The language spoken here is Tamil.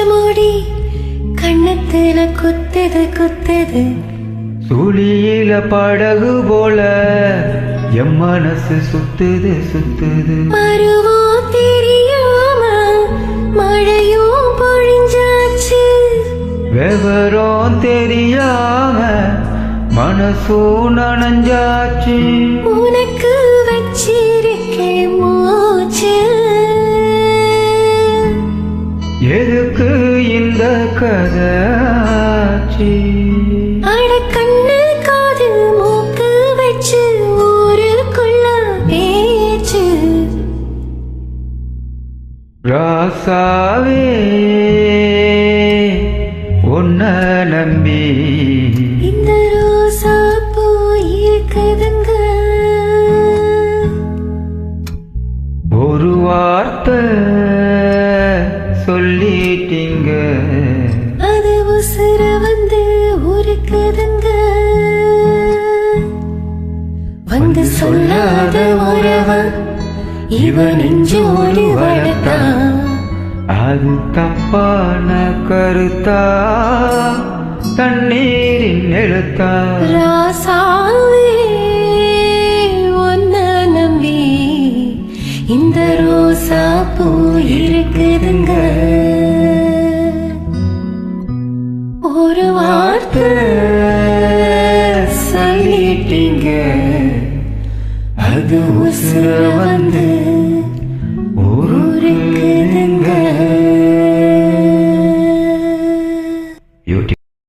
மூடி கண்ணத்துல குத்துது குத்துது. சுழியில படகு போல என் மனசு சுத்துது சுத்துது. மறுவோம் தெரியாம மழையும் பொழிஞ்சாச்சு. விவரம் தெரியாம மனசும் நனைஞ்சாச்சு. உனக்கு வச்சிருக்கேன் மூச்சு. எதுக்கு இந்த கதாச்சி? அட கண்ணு காது மூக்கு வச்சு ஊருக்குள்ள பேச்சு. ராசாவே உன்ன நம்பி இந்த ரோசா பூ இருக்குதுங்க. ஒரு வார்த்தை சொல்லிட்டீங்க, அது உசுர வந்து உருக்குதுங்க. வந்து சொல்லாத உறவ இவன் நெஞ்சோடு வளர்த்தான். அது தப்பான கருத்தா தண்ணீரின் எழுத்தா? ராசாவே உன்ன நம்பி இந்த ரோசா பூ இருக்குதுங்க. ஒரு வார்த்தை சொல்லிட்டீங்க, அது உசுர வந்து ஊருக்குதுங்க.